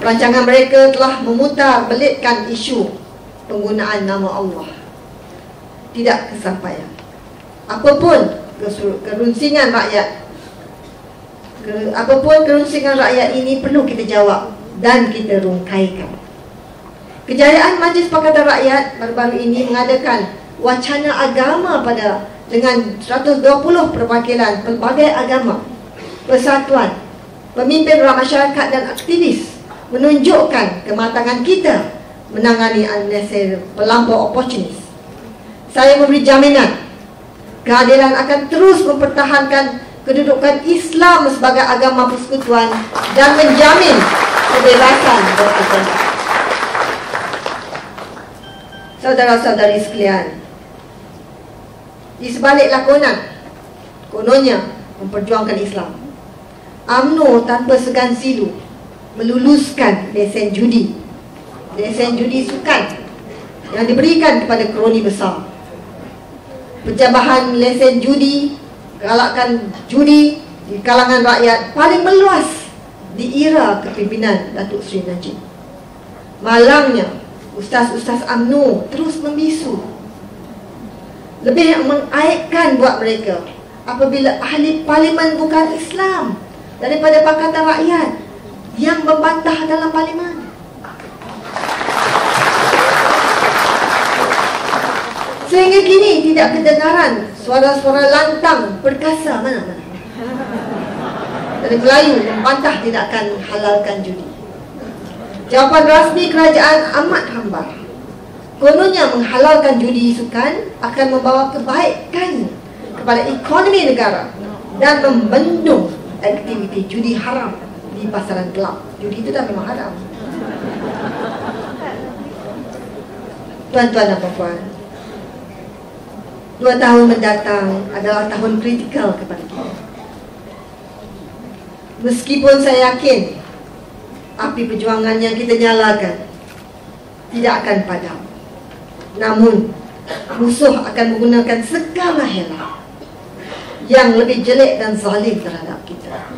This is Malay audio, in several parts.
Perancangan mereka telah memutar belitkan isu penggunaan nama Allah. Tidak kesampaian. Apapun kerunsingan rakyat ini perlu kita jawab dan kita rungkaikan. Kejayaan Majlis Pakatan Rakyat baru-baru ini mengadakan wacana agama dengan 120 perwakilan pelbagai agama, persatuan, pemimpin masyarakat dan aktivis, menunjukkan kematangan kita menangani amnesia pelampau oportunis. Saya memberi jaminan kehadiran akan terus mempertahankan kedudukan Islam sebagai agama persekutuan dan menjamin kebebasan beragama. Saudara-saudari sekalian, di sebalik kononnya memperjuangkan Islam, UMNO tanpa segan silu meluluskan lesen judi sukan yang diberikan kepada kroni besar. Penjabahan lesen judi, galakan judi di kalangan rakyat paling meluas di era kepimpinan Datuk Seri Najib. Malangnya ustaz-ustaz UMNO terus membisu. Lebih mengaibkan buat mereka apabila ahli parlimen bukan Islam daripada Pakatan Rakyat yang membantah dalam parlimen. Sehingga kini tidak kedengaran suara-suara lantang perkasa mana-mana dari Melayu membantah tidak akan halalkan judi. Jawapan rasmi kerajaan amat hambar. Kononnya menghalalkan judi sukan akan membawa kebaikan kepada ekonomi negara dan membendung aktiviti judi haram di pasaran gelap. Judi itu dah memang haram. Tuan-tuan dan puan-puan, 2 tahun mendatang adalah tahun kritikal kepada kita. Meskipun saya yakin api perjuangan yang kita nyalakan tidak akan padam, namun musuh akan menggunakan segala hela yang lebih jelek dan zalim terhadap kita.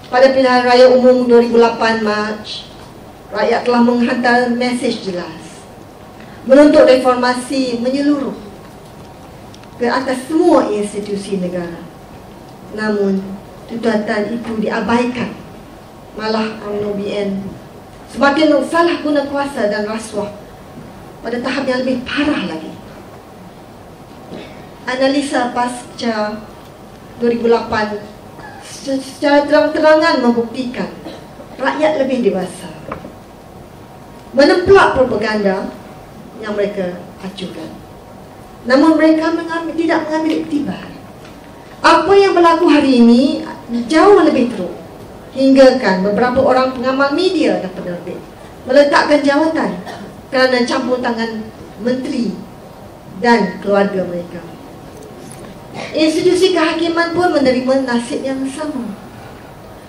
Pada pilihan raya umum 2008 Mac, rakyat telah menghantar mesej jelas menuntut reformasi menyeluruh ke atas semua institusi negara. Namun tuntutan itu diabaikan. Malah UMNO BN semakin salah guna kuasa dan rasuah pada tahap yang lebih parah lagi. Analisa pasca 2008 secara terang-terangan membuktikan rakyat lebih dewasa menemplak propaganda yang mereka acukan. Namun mereka tidak mengambil iktibar. Apa yang berlaku hari ini jauh lebih teruk, hinggakan beberapa orang pengamal media dan penerbit meletakkan jawatan kerana campur tangan menteri dan keluarga mereka. Institusi kehakiman pun menerima nasib yang sama.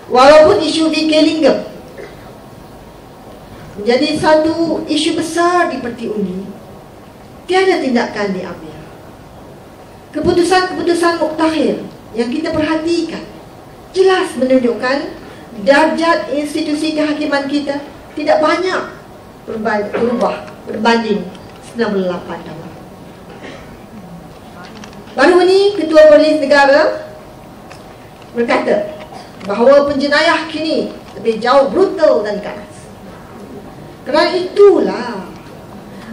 Walaupun isu VK Lingam menjadi satu isu besar di Parti Undi, tiada tindakan diambil. Keputusan-keputusan muktakhir yang kita perhatikan jelas menunjukkan darjat institusi kehakiman kita tidak banyak berubah berbanding 98 tahun. Baru ini Ketua Polis Negara berkata bahawa penjenayah kini lebih jauh brutal dan ganas. Kerana itulah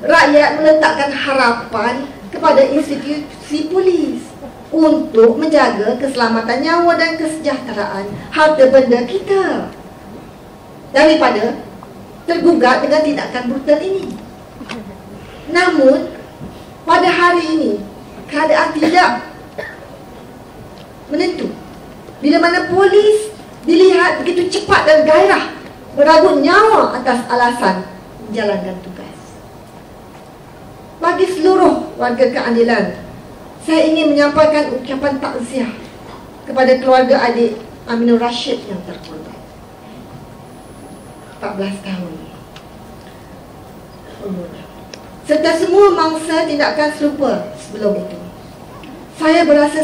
rakyat meletakkan harapan kepada institusi polis untuk menjaga keselamatan nyawa dan kesejahteraan harta benda kita daripada tergugat dengan tindakan brutal ini. Namun pada hari ini keadaan tidak menentu. Bila mana polis dilihat begitu cepat dan gairah merabut nyawa atas alasan menjalankan tugas. Bagi seluruh warga keadilan, saya ingin menyampaikan ucapan takziah kepada keluarga adik Aminur Rashid yang terkorban. 14 tahun umurnya. Serta semua mangsa tindakan serupa sebelum itu. Saya berasa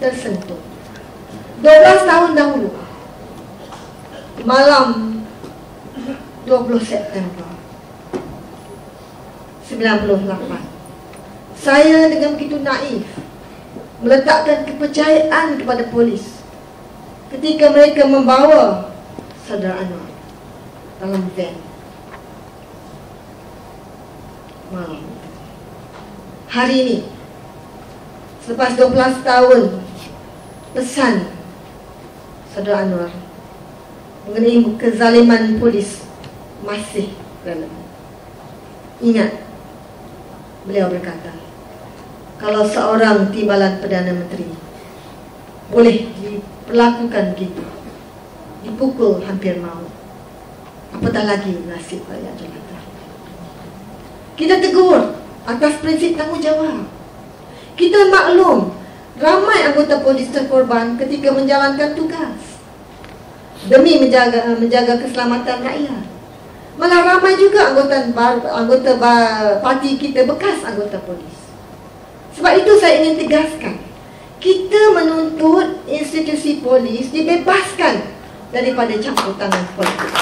tersentuh. 12 tahun dahulu malam 20 September 98, saya dengan begitu naif meletakkan kepercayaan kepada polis ketika mereka membawa saudara Anwar dalam van malam. Hari ini, selepas 12 tahun, pesan saudara Anwar mengenai kezaliman polis masih relevan. Ingat, beliau berkata, kalau seorang timbalan Perdana Menteri boleh diperlakukan begitu, dipukul hampir maut, apatah lagi nasib rakyat jelata. Kita tegur atas prinsip tanggungjawab. Kita maklum ramai anggota polis terkorban ketika menjalankan tugas demi menjaga keselamatan rakyat. Malah ramai juga anggota parti kita, bekas anggota polis. Sebab itu saya ingin tegaskan, kita menuntut institusi polis dibebaskan daripada campur tangan politik.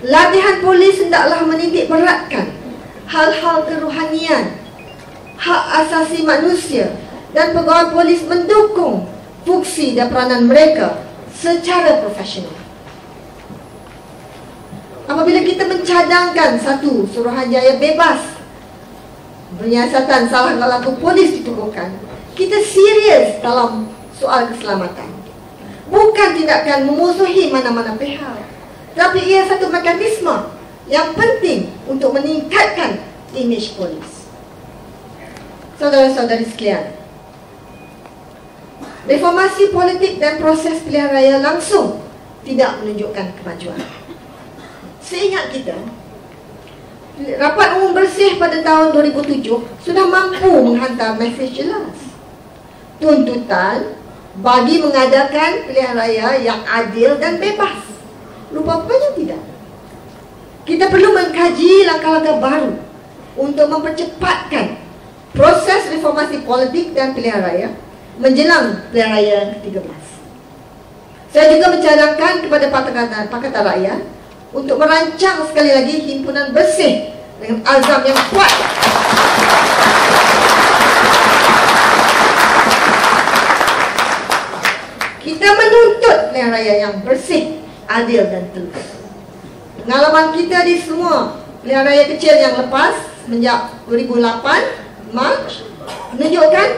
Latihan polis hendaklah menitik beratkan hal-hal kerohanian, hak asasi manusia, dan pegawai polis mendukung fungsi dan peranan mereka secara profesional. Apabila kita mencadangkan satu Suruhanjaya bebas, penyiasatan salah laku polis ditubuhkan, kita serius dalam soal keselamatan. Bukan tindakan memusuhi mana-mana pihak, tapi ia satu mekanisme yang penting untuk meningkatkan imej polis. Saudara-saudari sekalian, reformasi politik dan proses pilihan raya langsung tidak menunjukkan kemajuan. Seingat kita, Rapat Umum Bersih pada tahun 2007 sudah mampu menghantar mesej jelas, tuntutan bagi mengadakan pilihan raya yang adil dan bebas. Rupanya tidak. Kita perlu mengkaji langkah-langkah baru untuk mempercepatkan proses reformasi politik dan pilihan raya menjelang pilihan raya ke-13. Saya juga mencadangkan kepada Pakatan Rakyat untuk merancang sekali lagi himpunan bersih dengan azam yang kuat. Kita menuntut pilihan raya yang bersih, adil dan telus. Pengalaman kita di semua pilihan raya kecil yang lepas semenjak 2008 Mac menunjukkan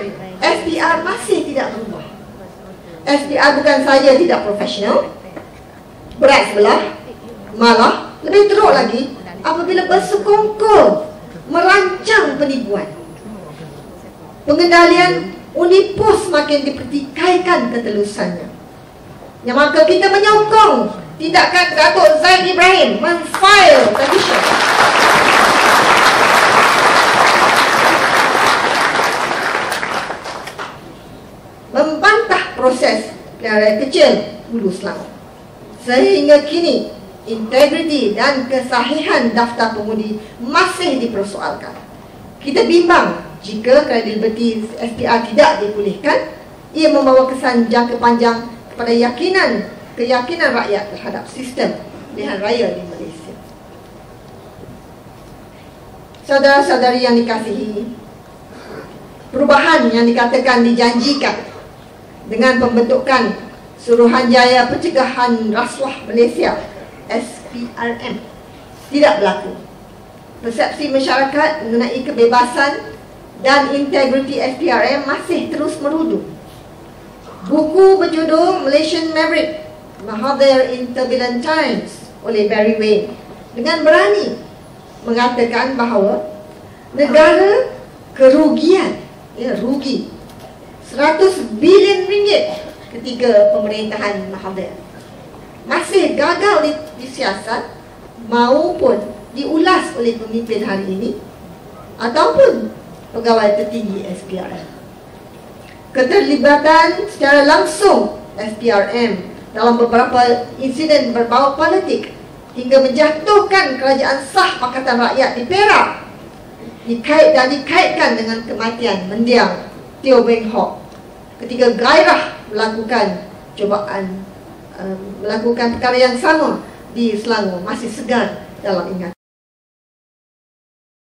SPR masih tidak berubah. SPR bukan saja tidak profesional, berat sebelah, malah lebih teruk lagi apabila bersekongkol merancang penipuan. Pengendalian Unipos makin dipertikaikan ketelusannya. Yang maka kita menyokong tindakan Datuk Zaid Ibrahim men-file petition membantah proses pilihan raya kecil Hulu Selangor. Sehingga kini integriti dan kesahihan daftar pengundi masih dipersoalkan. Kita bimbang jika kredibiliti SPR tidak dipulihkan, ia membawa kesan jangka panjang kepada keyakinan rakyat terhadap sistem pilihan raya di Malaysia. Saudara-saudari yang dikasihi, perubahan yang dikatakan dijanjikan dengan pembentukan Suruhanjaya Pencegahan Rasuah Malaysia SPRM tidak berlaku. Persepsi masyarakat mengenai kebebasan dan integriti SPRM masih terus merudum. Buku berjudul Malaysian Maverick, Mahathir in Turbulent Times oleh Barry Wayne dengan berani mengatakan bahawa negara kerugian, rugi 100 bilion ringgit ketika pemerintahan Mahathir masih gagal disiasat maupun diulas oleh pemimpin hari ini ataupun pegawai tertinggi SPRM. Keterlibatan secara langsung SPRM dalam beberapa insiden berbau politik hingga menjatuhkan kerajaan sah Pakatan Rakyat di Perak dikaitkan dengan kematian mendiang Teo Beng Hock ketika gairah melakukan cubaan, melakukan perkara yang sama di Selangor masih segar dalam ingatan.